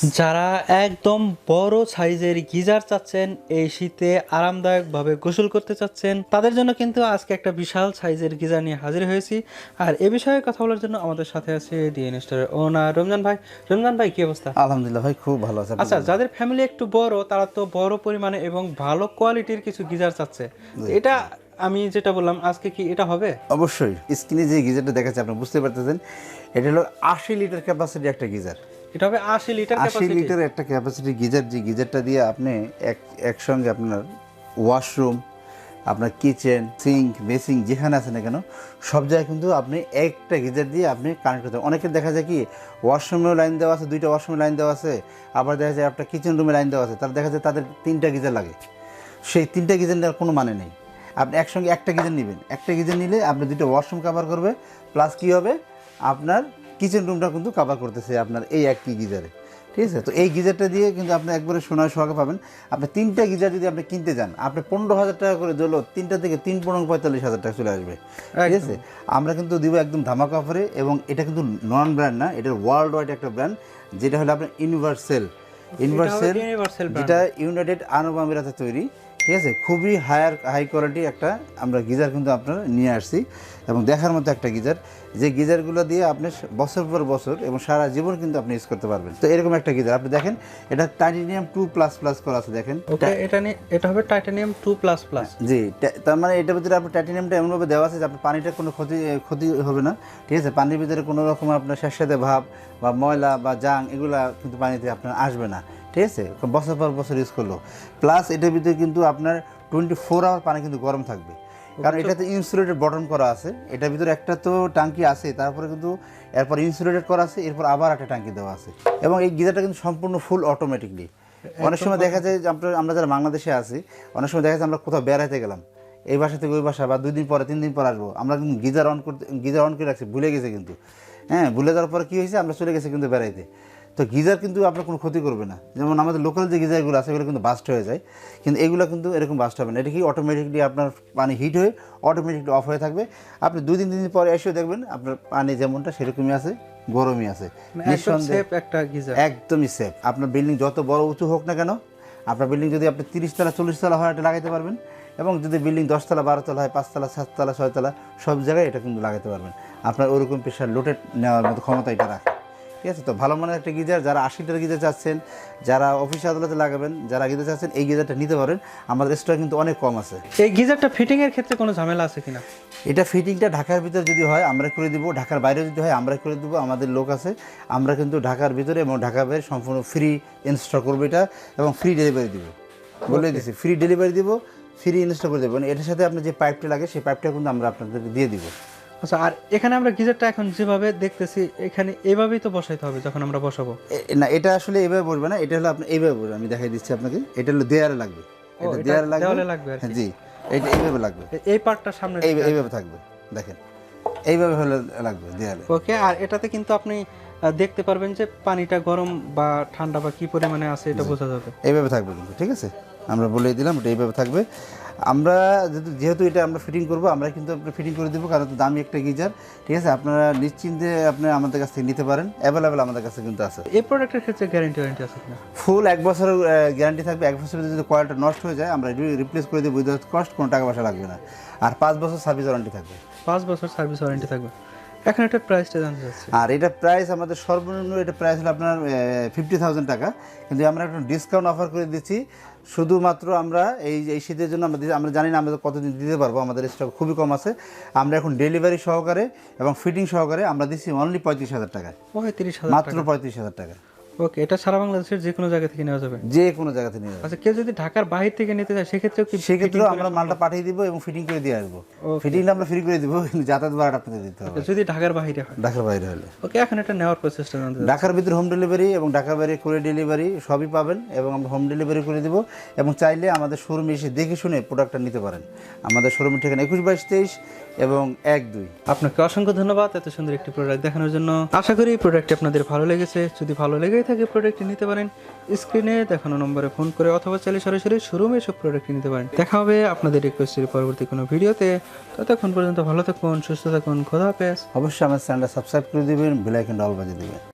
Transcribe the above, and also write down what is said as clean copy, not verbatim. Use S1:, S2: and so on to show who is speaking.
S1: যারা একদম বড় সাইজের গিজার চাচ্ছেন, এই শীতে আরামদায়কভাবে গোসল করতে চাচ্ছেন, তাদের জন্য কিন্তু আজকে একটা বিশাল সাইজের গিজার নিয়ে হাজির হয়েছি। আর এ বিষয়ে কথা বলার জন্য আমাদের সাথে আছে ডিএন স্টোরের ওনার রমজান ভাই। রমজান ভাই, কি অবস্থা?
S2: আলহামদুলিল্লাহ ভাই, খুব ভালো আছে।
S1: আচ্ছা, যাদের ফ্যামিলি একটু বড় তারা তো বড় পরিমাণে এবং ভালো কোয়ালিটির কিছু গিজার চাচ্ছে, এটা আমি যেটা বললাম আজকে, কি এটা হবে?
S2: অবশ্যই। স্ক্রিনে যে গিজারটা দেখাচ্ছে আপনি বুঝতে পারতেছেন, এটা হলো 80 লিটার ক্যাপাসিটি একটা গিজার।
S1: এটা হবে 80 লিটার
S2: 80
S1: ক্যাপাসিটি।
S2: লিটার একটা ক্যাপাসিটি গিজার, যে গিজারটা দিয়ে আপনি একসঙ্গে আপনার ওয়াশরুম, আপনার কিচেন, সিঙ্ক, বেসিং যেখানে আছে না কেন সব জায়গায় কিন্তু আপনি একটা গিজার দিয়ে আপনি কানেক্ট করতে। অনেকের দেখা যায় কি ওয়াশরুমেও লাইন দেওয়া আছে, 2টা ওয়াশরুমে লাইন দেওয়া আছে, আবার দেখা যায় আপনার কিচেন রুমে লাইন দেওয়া আছে, তার দেখা যায় তাদের 3টা গিজার লাগে। সেই 3টা গিজার নেওয়ার কোনো মানে নেই। আপনি একসঙ্গে একটা গিজার নেবেন, একটা গিজার নিলে আপনি 2টা ওয়াশরুম কভার করবে, প্লাস কী হবে আপনার কিচেন রুমটা কিন্তু কভার করতেছে আপনার এই একই গিজারে। ঠিক আছে, তো এই গিজারটা দিয়ে কিন্তু আপনি একবারে সোনার সোহাগে পাবেন। আপনি 3টা গিজার যদি আপনি কিনতে যান, আপনি 15,000 টাকা করে দিলেও 3টা থেকে 3 পনেরো 45,000 টাকা চলে আসবে। ঠিক আছে, আমরা কিন্তু দিব একদম ধামাকা অফারে। এবং এটা কিন্তু নন ব্র্যান্ড না, এটা ওয়ার্ল্ড ওয়াইড একটা ব্র্যান্ড, যেটা হলো আপনার ইউনিভার্সাল, যেটা ইউনাইটেড আরব আমিরাতে তৈরি। ঠিক আছে, খুবই হাই কোয়ালিটি একটা আমরা গিজার কিন্তু আপনার নিয়ে আসছি, এবং দেখার মতো একটা গিজার, যে গিজারগুলো দিয়ে আপনি বছর পর বছর এবং সারা জীবন কিন্তু আপনি ইউজ করতে পারবেন। তো এরকম একটা গিজার আপনি দেখেন, এটা টাইটানিয়াম 2++ করা আছে, দেখেন।
S1: এটা হবে টাইটানিয়াম 2++।
S2: জি, তার মানে এটার ভিতরে আপনার টাইটানিয়ামটা এমনভাবে দেওয়া আছে যে আপনার পানিটার কোনো ক্ষতি হবে না। ঠিক আছে, পানির ভিতরে কোনো রকম আপনার স্যাঁতস্যাঁতে ভাব বা ময়লা বা জাং এগুলা কিন্তু পানিতে আপনার আসবে না। ঠিক আছে, বছর পর বছর ইউজ করলো। প্লাস এটার ভিতরে কিন্তু আপনার 24 আওয়ার পানি কিন্তু গরম থাকবে, কারণ এটাতে ইনসুলেটেড বটন করা আছে। এটার ভিতরে একটা তো ট্যাঙ্কি আছে, তারপরে কিন্তু এরপর ইনসুলেটেড করা আছে, এরপর আবার একটা ট্যাঙ্কি দেওয়া আছে। এবং এই গিজারটা কিন্তু সম্পূর্ণ ফুল অটোমেটিকলি। অনেক সময় দেখা যায় যে আমরা যারা বাংলাদেশে আছি, অনেক সময় দেখা যায় আমরা কোথাও বেড়াতে গেলাম, এই বাসা থেকে ওই বাসা, বা 2 দিন পরে 3 দিন পর আসবো, আমরা কিন্তু গিজার অন করে রাখছি, ভুলে গেছে কিন্তু। হ্যাঁ, ভুলে যাওয়ার পরে কী হয়েছে, আমরা চলে গেছি কিন্তু বেড়াইতে। তো গিজার কিন্তু আপনার কোনো ক্ষতি করবে না। যেমন আমাদের লোকাল যে গিজারগুলো আছে এগুলো কিন্তু বাস্ট হয়ে যায়, কিন্তু এগুলো কিন্তু এরকম বাস্ট হবে না। এটা কি অটোমেটিকলি আপনার পানি হিট হয়ে অটোমেটিকলি অফ হয়ে থাকবে। আপনি 2 দিন 3 দিন পরে এসেও দেখবেন আপনার পানি যেমনটা সেরকমই আছে, গরমই আছে। একদমই সেফ। আপনার বিল্ডিং যত বড় উঁচু হোক না কেন, আপনার বিল্ডিং যদি আপনি 30 তলা 40 তলা হয়, এটা লাগাইতে পারবেন। এবং যদি বিল্ডিং 10 তলা 12 তলা হয়, 5 তলা 7 তলা 6 তলা সব জায়গায় এটা কিন্তু লাগাতে পারবেন। আপনার ওরকম প্রেশার লোডেড নেওয়ার মতো ক্ষমতা এটা রাখে। ঠিক আছে, তো ভালো মানের একটা গিজার, যারা 80 লিটার গিজার চাচ্ছেন, যারা অফিস আদালতে লাগাবেন, যারা গিজার চাচ্ছেন, এই গিজারটা নিতে পারেন। আমাদের স্টক কিন্তু অনেক কম আছে।
S1: এই গিজারটা ফিটিং এর ক্ষেত্রে কোনো ঝামেলা আছে কিনা?
S2: এটা ফিটিংটা ঢাকার ভিতরে যদি হয় আমরা করে দিব, ঢাকার বাইরে যদি হয় আমরা করে দেবো। আমাদের লোক আছে, আমরা কিন্তু ঢাকার ভিতরে এবং ঢাকার বাইরে সম্পূর্ণ ফ্রি ইনস্টল করবো এটা, এবং ফ্রি ডেলিভারি দিব। বলে দিচ্ছি, ফ্রি ডেলিভারি দিব, ফ্রি ইনস্টল করে দেবো। এটার সাথে আপনার যে পাইপটা লাগে সেই পাইপটা কিন্তু আমরা আপনাদেরকে দিয়ে দিব।
S1: আচ্ছা, আর এখানে আমরা গিজারটা এখন যেভাবে দেখতেছি, এখানে এইভাবেই তো বসাইতে হবে যখন আমরা বসাবো?
S2: না, এটা আসলে এইভাবে বসবে না, এটা হলো আপনি এইভাবে বসবে। আমি দেখাই দিচ্ছি আপনাকে, এটা হলো দেয়ালে লাগবে, এটা দেয়ালে লাগবে। জি, এটা এইভাবে লাগবে,
S1: এই পার্টটা সামনে
S2: এইভাবে থাকবে, দেখেন এইভাবে হলে লাগবে দেয়ালে।
S1: ওকে, আর এটাতে কিন্তু আপনি দেখতে পারবেন যে পানিটা গরম বা ঠান্ডা বা কি পরিমাণে আছে এটা বোঝা যাবে।
S2: এইভাবে থাকবে কিন্তু, ঠিক আছে, আমরা বলে দিলাম এটা এইভাবে থাকবে। আমরা যেহেতু এটা আমরা ফিটিং করবো, আমরা কিন্তু ফিটিং করে দেবো, কারণ তো দামি একটা গিজার। ঠিক আছে, আপনারা নিশ্চিন্তে আপনি আমাদের কাছ থেকে নিতে পারেন, অ্যাভেলেবেল আমাদের কাছে কিন্তু আছে।
S1: এই প্রোডাক্টের ক্ষেত্রে গ্যারান্টি আছে কিনা?
S2: ফুল 1 বছরের গ্যারান্টি থাকবে। 1 বছরের যদি কয়েলটা নষ্ট হয়ে যায় আমরা রিপ্লেস করে দেবো উইদাউট কস্ট, কোনো টাকা পয়সা লাগবে না। আর 5 বছর সার্ভিস ওয়ারেন্টি থাকবে।
S1: 5 বছর সার্ভিস ওয়ারেন্টি থাকবে। এখন এটা প্রাইসটা জানতে চাচ্ছি।
S2: আর এটা প্রাইস আমাদের সর্বনিম্ন এটা প্রাইস হলো আপনার 50,000 টাকা, কিন্তু আমরা একটা ডিসকাউন্ট অফার করে দিচ্ছি। শুধুমাত্র আমরা এই শীতের জন্য আমরা জানি না আমরা কতদিন দিতে পারবো, আমাদের স্টক খুবই কম আছে। আমরা এখন ডেলিভারি সহকারে এবং ফিটিং সহকারে আমরা দিচ্ছি অনলি 35,000 টাকায়, মাত্র 35,000 টাকা।
S1: ওকে, এটা সারা বাংলাদেশের যে কোনো জায়গা থেকে নেওয়া যাবে?
S2: যে কোনো জায়গা থেকে নেওয়া যাবে।
S1: আচ্ছা, কেউ যদি ঢাকার বাইরে থেকে নিতে চায়
S2: সেক্ষেত্রেও আমরা মালটা পাঠিয়ে দিব এবং ফিটিং করে দিয়ে আসবো। ফিটিংটা আমরা ফ্রি করে দিব, কিন্তু যাতায়াত ভাড়াটা আপনাদের দিতে হবে
S1: যদি ঢাকার বাইরে হয়।
S2: ঢাকার বাইরে হলে
S1: ওকে, এখন এটা নেওয়ার প্রসেসটা জানতে চাচ্ছি।
S2: ঢাকার ভিতরে হোম ডেলিভারি এবং ঢাকার বাইরে কুরিয়ার ডেলিভারি সবই পাবেন, এবং আমরা হোম ডেলিভারি করে দিব। এবং চাইলে আমাদের শোরুমে এসে দেখে শুনে প্রোডাক্টটা নিতে পারেন। আমাদের শোরুমের ঠিকানা 21-22-23 এবং 1-2।
S1: আপনাকে অসংখ্য ধন্যবাদ এত সুন্দর একটি প্রোডাক্ট দেখানোর জন্য। আশা করি প্রোডাক্টটি আপনাদের ভালো লেগেছে। যদি ভালো লেগেই থাকে প্রোডাক্টটি নিতে পারেন স্ক্রিনে দেখানো নম্বরে ফোন করে, অথবা চাইলে সরাসরি শোরুমে সব প্রোডাক্টটি নিতে পারেন। দেখা হবে আপনাদের রিকোয়েস্টের পরবর্তী কোনো ভিডিওতে। ততক্ষণ পর্যন্ত ভালো থাকুন, সুস্থ থাকুন, খোদা হাফেজ।
S2: অবশ্যই আমার চ্যানেলটা সাবস্ক্রাইব করে দিবেন, বেল আইকনটা অল বাজিয়ে দিবেন।